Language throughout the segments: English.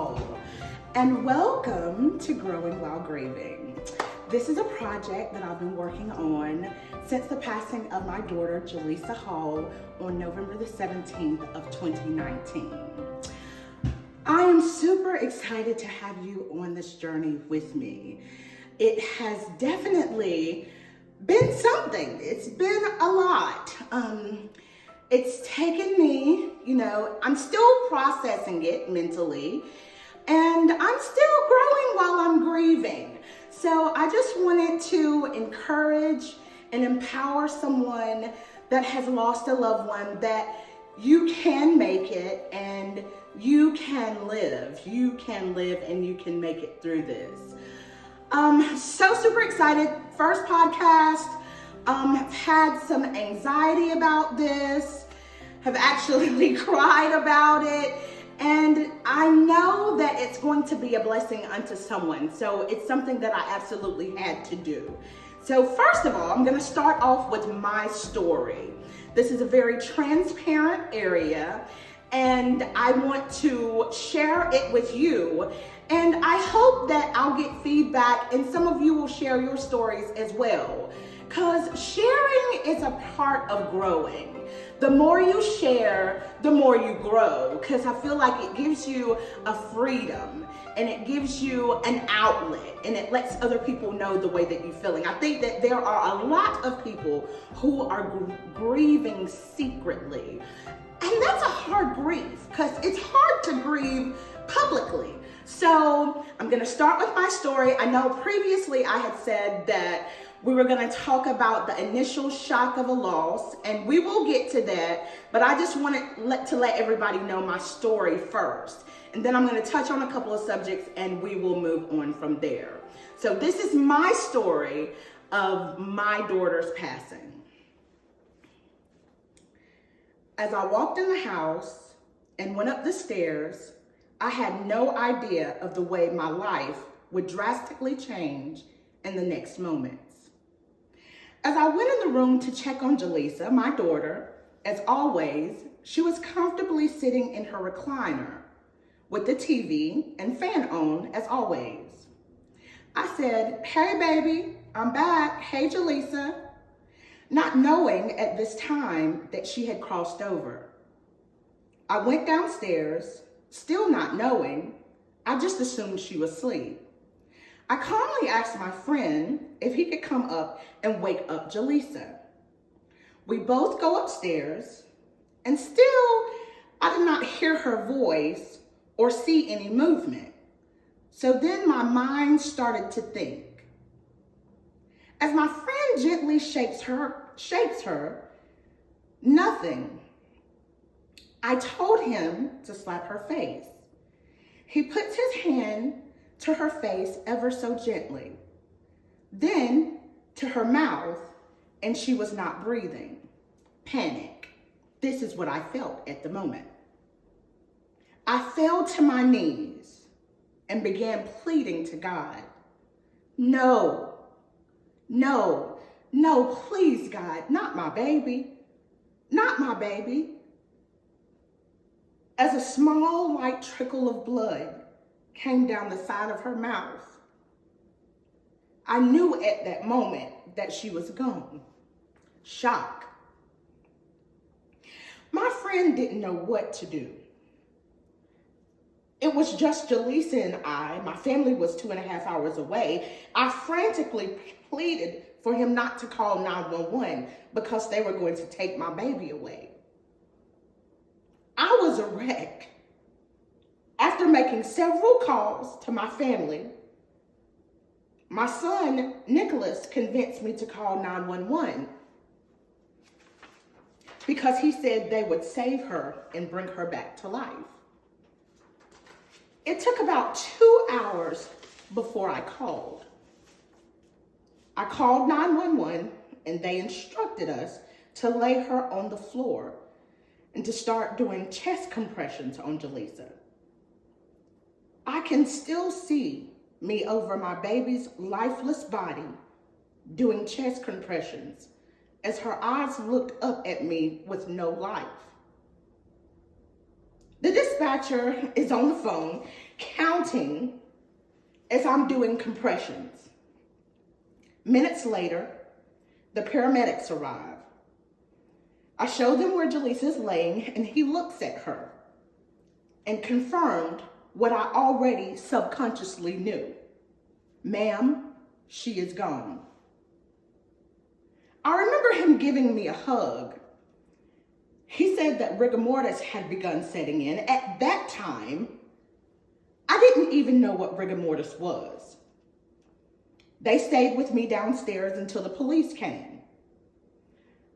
Hall, and welcome to Growing While Grieving. This is a project that I've been working on since the passing of my daughter, Jaleesa Hall, on November the 17th of 2019. I am super excited to have you on this journey with me. It has definitely been something. It's been a lot. It's taken me, I'm still processing it mentally, and I'm still growing while I'm grieving. So I just wanted to encourage and empower someone that has lost a loved one that you can make it and you can live. You can live and you can make it through this. So super excited. First podcast. Have had some anxiety about this, have actually cried about it, and I know that it's going to be a blessing unto someone. So it's something that I absolutely had to do. So first of all, I'm going to start off with my story. This is a very transparent area, and I want to share it with you. And I hope that I'll get feedback, and some of you will share your stories as well. Because sharing is a part of growing. The more you share, the more you grow. Because I feel like it gives you a freedom, and it gives you an outlet, and it lets other people know the way that you're feeling. I think that there are a lot of people who are grieving secretly. And that's a hard grief, because it's hard to grieve publicly. So I'm going to start with my story. I know previously I had said that we were going to talk about the initial shock of a loss, and we will get to that, but I just wanted to let everybody know my story first. And then I'm going to touch on a couple of subjects, and we will move on from there. So this is my story of my daughter's passing. As I walked in the house and went up the stairs, I had no idea of the way my life would drastically change in the next moments. As I went in the room to check on Jaleesa, my daughter, as always, she was comfortably sitting in her recliner with the TV and fan on as always. I said, "Hey baby, I'm back. Hey Jaleesa," not knowing at this time that she had crossed over. I went downstairs, still not knowing. I just assumed she was asleep. I calmly asked my friend if he could come up and wake up Jaleesa. We both go upstairs, and still I did not hear her voice or see any movement. So then my mind started to think. As my friend gently shakes her, nothing. I told him to slap her face. He puts his hand to her face ever so gently, then to her mouth, and she was not breathing. Panic. This is what I felt at the moment. I fell to my knees and began pleading to God. No, please God, not my baby, not my baby. As a small, light trickle of blood came down the side of her mouth, I knew at that moment that she was gone. Shock. My friend didn't know what to do. It was just Jaleesa and I. My family was 2.5 hours away. I frantically pleaded for him not to call 911 because they were going to take my baby away. I was a wreck. After making several calls to my family, my son, Nicholas, convinced me to call 911 because he said they would save her and bring her back to life. It took about 2 hours before I called. I called 911 and they instructed us to lay her on the floor and to start doing chest compressions on Jaleesa. I can still see me over my baby's lifeless body doing chest compressions as her eyes looked up at me with no life. The dispatcher is on the phone counting as I'm doing compressions. Minutes later, the paramedics arrive. I show them where Jaleesa is laying, and he looks at her and confirmed what I already subconsciously knew. Ma'am, she is gone. I remember him giving me a hug. He said that rigor mortis had begun setting in. At that time, I didn't even know what rigor mortis was. They stayed with me downstairs until the police came.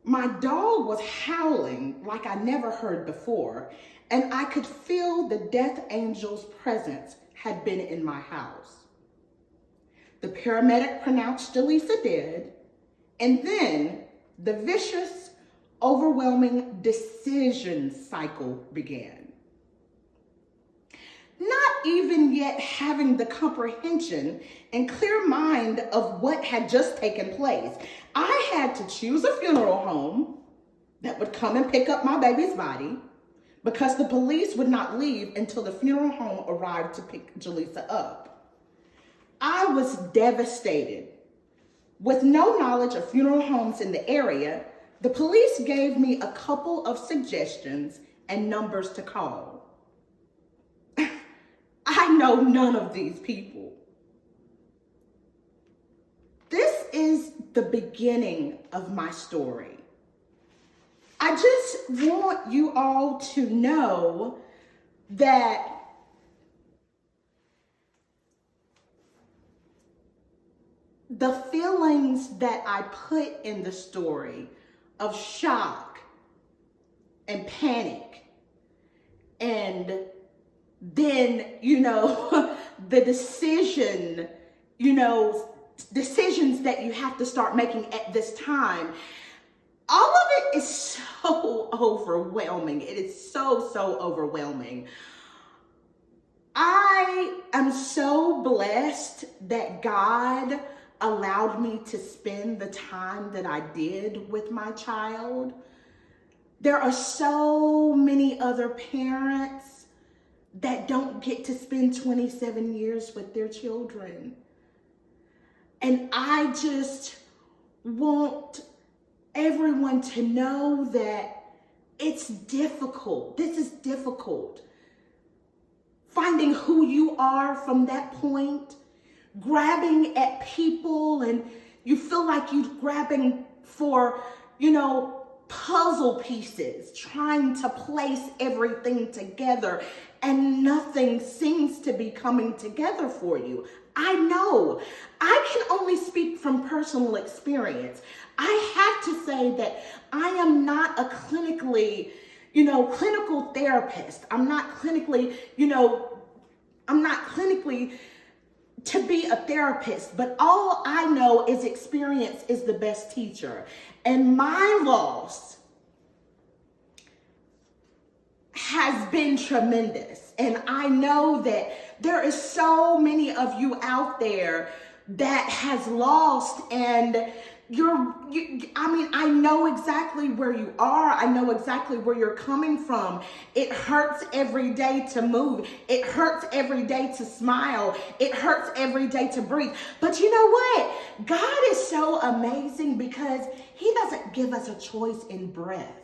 My dog was howling like I never heard before, and I could feel the death angel's presence had been in my house. The paramedic pronounced Jaleesa dead, and then the vicious, overwhelming decision cycle began. Not even yet having the comprehension and clear mind of what had just taken place, I had to choose a funeral home that would come and pick up my baby's body because the police would not leave until the funeral home arrived to pick Jaleesa up. I was devastated. With no knowledge of funeral homes in the area, the police gave me a couple of suggestions and numbers to call. I know none of these people. This is the beginning of my story. I just want you all to know that the feelings that I put in the story of shock and panic and then, the decisions that you have to start making at this time, all of it is so overwhelming. It is so overwhelming. I am so blessed that God allowed me to spend the time that I did with my child. There are so many other parents that don't get to spend 27 years with their children. And I just want everyone to know that it's difficult. This is difficult. Finding who you are from that point, grabbing at people, and you feel like you're grabbing for, puzzle pieces, trying to place everything together, and nothing seems to be coming together for you. I know. I can only speak from personal experience. I have to say that I am not a clinical therapist. I'm not clinically to be a therapist, but all I know is experience is the best teacher. And my loss has been tremendous. And I know that there is so many of you out there that has lost, and I know exactly where you are. I know exactly where you're coming from. It hurts every day to move. It hurts every day to smile. It hurts every day to breathe. But you know what? God is so amazing because He doesn't give us a choice in breath.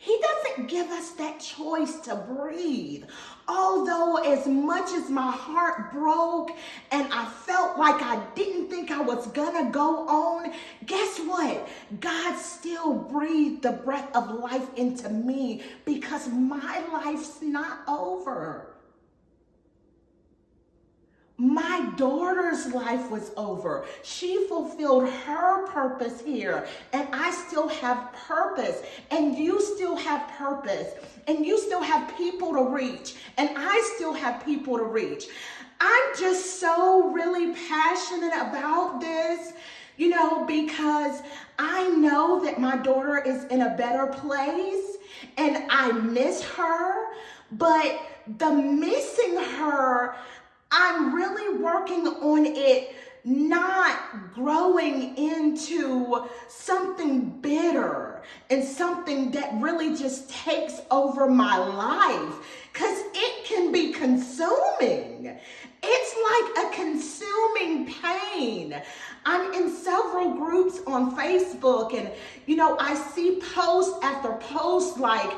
He doesn't give us that choice to breathe. Although as much as my heart broke and I felt like I didn't think I was gonna go on, guess what? God still breathed the breath of life into me because my life's not over. My daughter's life was over. She fulfilled her purpose here, and I still have purpose, and you still have purpose, and you still have people to reach, and I still have people to reach. I'm just so really passionate about this, because I know that my daughter is in a better place, and I miss her, but the missing her, I'm really working on it not growing into something bitter and something that really just takes over my life. because it can be consuming. It's like a consuming pain. I'm in several groups on Facebook, and I see post after post like,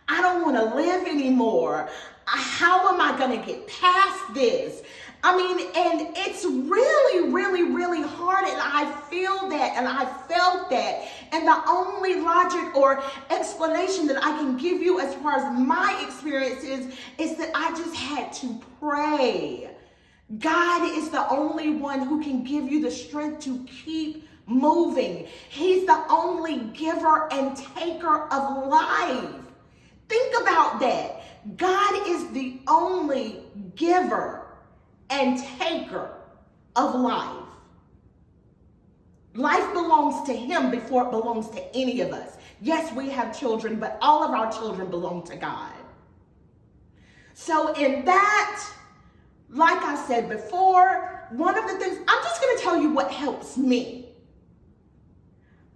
I don't want to live anymore. How am I going to get past this? I mean, and it's really, really, really hard, and I feel that, and I felt that, and the only logic or explanation that I can give you as far as my experience is that I just had to pray. God is the only one who can give you the strength to keep moving. He's the only giver and taker of life. Think about that. God is the only giver and taker of life. Life belongs to him before it belongs to any of us. Yes, we have children, but all of our children belong to God. So in that, like I said before, one of the things, I'm just going to tell you what helps me.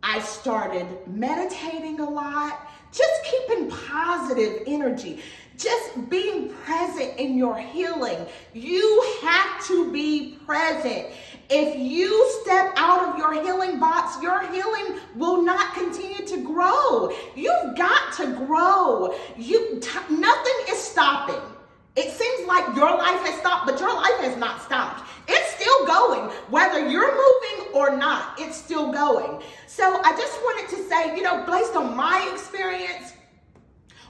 I started meditating a lot, just keeping positive energy, just being present in your healing. You have to be present. If you step out of your healing box, your healing will not continue to grow. You've got to grow. Nothing is stopping. It seems like your life has stopped, but your life has not stopped. It's still going. Whether you're moving or not, it's still going. So I just wanted to say, based on my experience,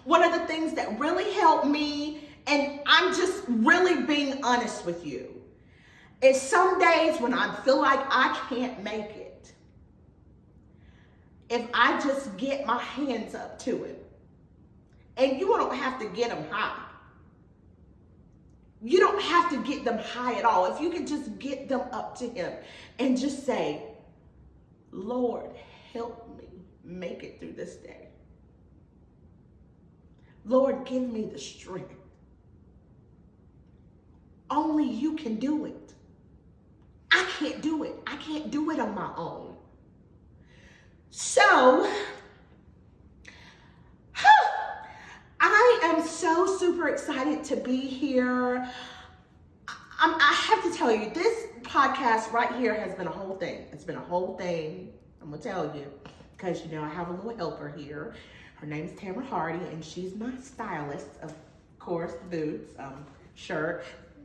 one of the things that really helped me, and I'm just really being honest with you, is some days when I feel like I can't make it, if I just get my hands up to it, and you don't have to get them high. You don't have to get them high at all. If you can just get them up to him and just say, Lord, help me make it through this day. Lord, give me the strength. Only you can do it. I can't do it. I can't do it on my own. So, I am so super excited to be here. I have to tell you, this podcast right here has been a whole thing. It's been a whole thing. I'm going to tell you, because, I have a little helper here. Her name's Tamara Hardy, and she's my stylist, of course, boots, shirt,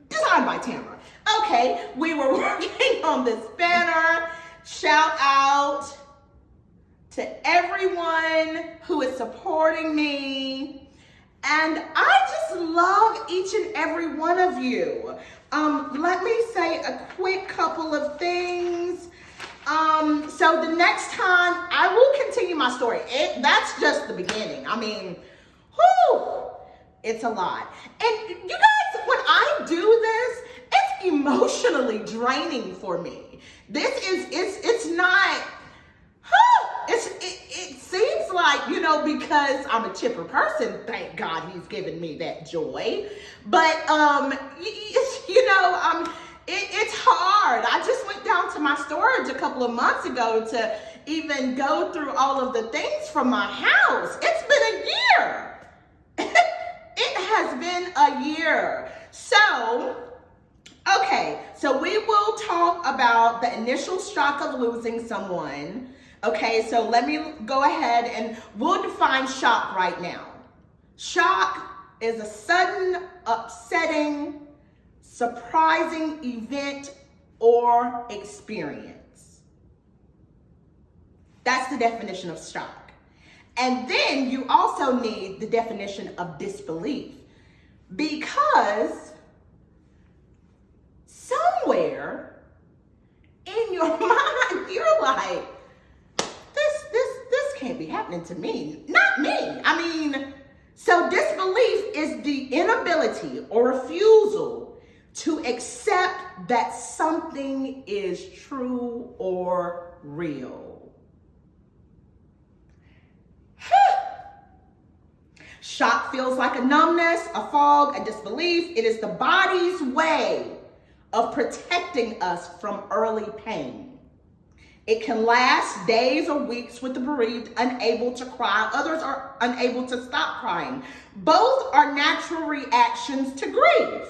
designed by Tamara. Okay, we were working on this banner. Shout out to everyone who is supporting me. And I just love each and every one of you. Let me say a quick couple of things. So the next time I will continue my story. That's just the beginning. I mean, it's a lot. And you guys, when I do this, it's emotionally draining for me. It's not, it seems like, because I'm a chipper person, thank God he's given me that joy. But, it's hard. I just went down to my storage a couple of months ago to even go through all of the things from my house. It's been a year. It has been a year. So, okay, so we will talk about the initial shock of losing someone. Okay, so let me go ahead and we'll define shock right now. Shock is a sudden, upsetting, surprising event or experience. That's the definition of shock. And then you also need the definition of disbelief, because somewhere in your mind, you're like, this can't be happening to me. Not me. So disbelief is the inability or refusal to accept that something is true or real. Shock feels like a numbness, a fog, a disbelief. It is the body's way of protecting us from early pain. It can last days or weeks with the bereaved unable to cry. Others are unable to stop crying. Both are natural reactions to grief.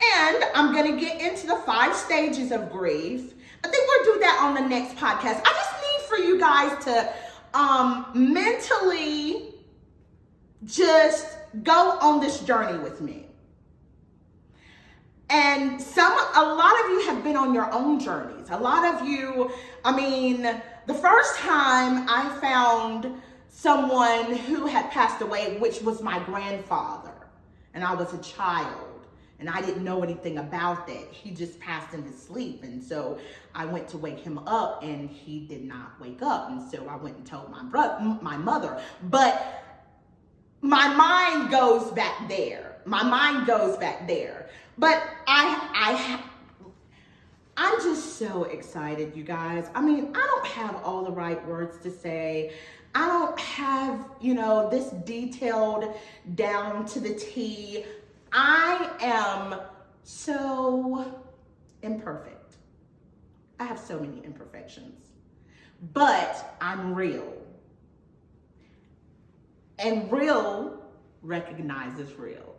And I'm going to get into the 5 stages of grief. I think we'll do that on the next podcast. I just need for you guys to mentally just go on this journey with me. And a lot of you have been on your own journeys. A lot of you, the first time I found someone who had passed away, which was my grandfather, and I was a child, and I didn't know anything about that. He just passed in his sleep, and so I went to wake him up, and he did not wake up, and so I went and told my mother. But my mind goes back there. But I'm just so excited, you guys. I don't have all the right words to say. I don't have, this detailed down to the T. I am so imperfect. I have so many imperfections, but I'm real. And real recognizes real.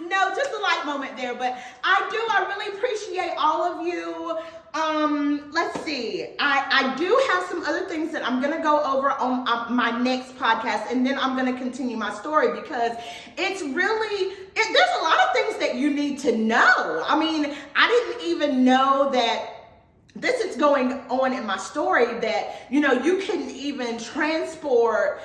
No, just a light moment there, but I really appreciate all of you. Let's see. I do have some other things that I'm going to go over on my next podcast, and then I'm going to continue my story because it's really, there's a lot of things that you need to know. I didn't even know that this is going on in my story that, you couldn't even transport,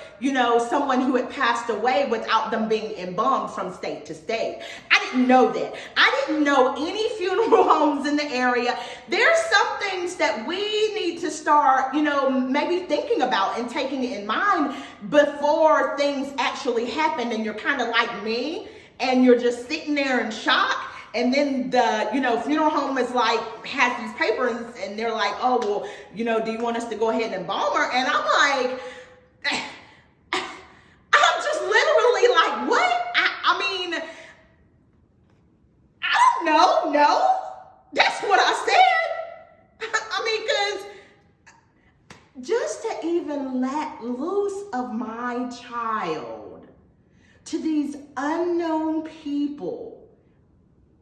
someone who had passed away without them being embalmed from state to state. I didn't know that. I didn't know any funeral homes in the area. There's some things that we need to start, maybe thinking about and taking it in mind before things actually happen and you're kind of like me and you're just sitting there in shock. And then the, funeral home is has these papers and they're like, oh, well, do you want us to go ahead and embalm her? And I'm like, I'm just literally like, what? I don't know. No, that's what I said. Because just to even let loose of my child to these unknown people,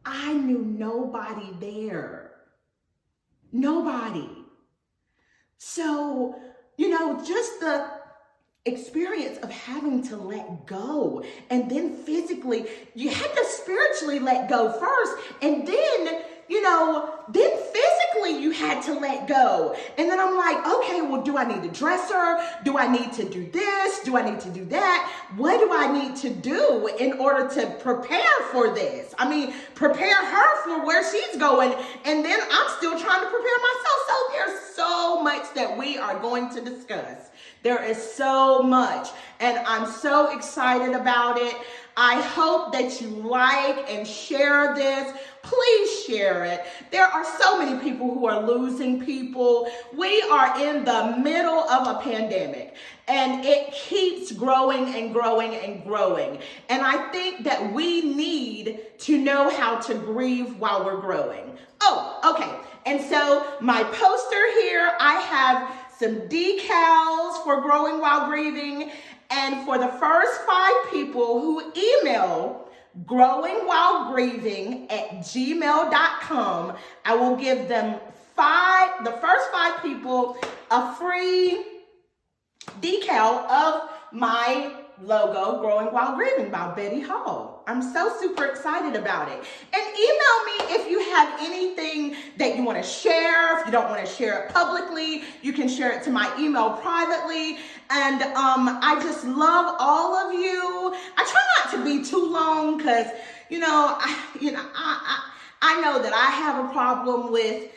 I knew nobody there. Nobody. So, just the experience of having to let go, and then physically, you had to spiritually let go first, and then, then physically you had to let go. And then I'm like, okay, well, do I need to dress her? Do I need to do this? Do I need to do that? What do I need to do in order to prepare for this? Prepare her for where she's going. And then I'm still trying to prepare myself. So there's so much that we are going to discuss. There is so much, and I'm so excited about it. I hope that you like and share this. Please share it. There are so many people who are losing people. We are in the middle of a pandemic, and it keeps growing and growing and growing. And I think that we need to know how to grieve while we're growing. Oh, okay. And so my poster here, I have some decals for Growing While Grieving. And for the first 5 people who email growingwhilegrieving@gmail.com, I will give them the first 5 people a free decal of my logo, Growing While Grieving by Betty Hall. I'm so super excited about it. And email me if you have anything that you want to share. If you don't want to share it publicly, you can share it to my email privately. And I just love all of you. I try not to be too long because, I know that I have a problem with,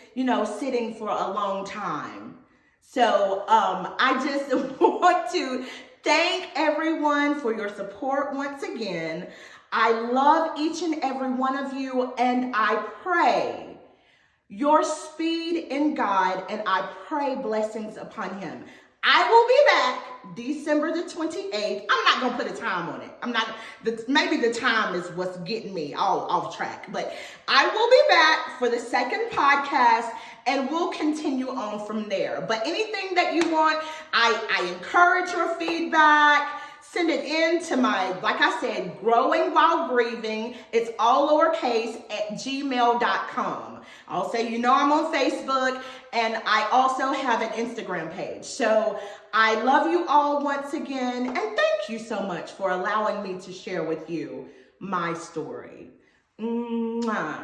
sitting for a long time. So I just want to thank everyone for your support once again. I love each and every one of you, and I pray your speed in God, and I pray blessings upon him. I will be back December the 28th. I'm not going to put a time on it. Maybe the time is what's getting me all off track. But I will be back for the second podcast, and we'll continue on from there. But anything that you want, I encourage your feedback. Send it in to my, like I said, Growing While Grieving. It's all lowercase at gmail.com. Also, you know I'm on Facebook, and I also have an Instagram page. So I love you all once again, and thank you so much for allowing me to share with you my story. Mwah.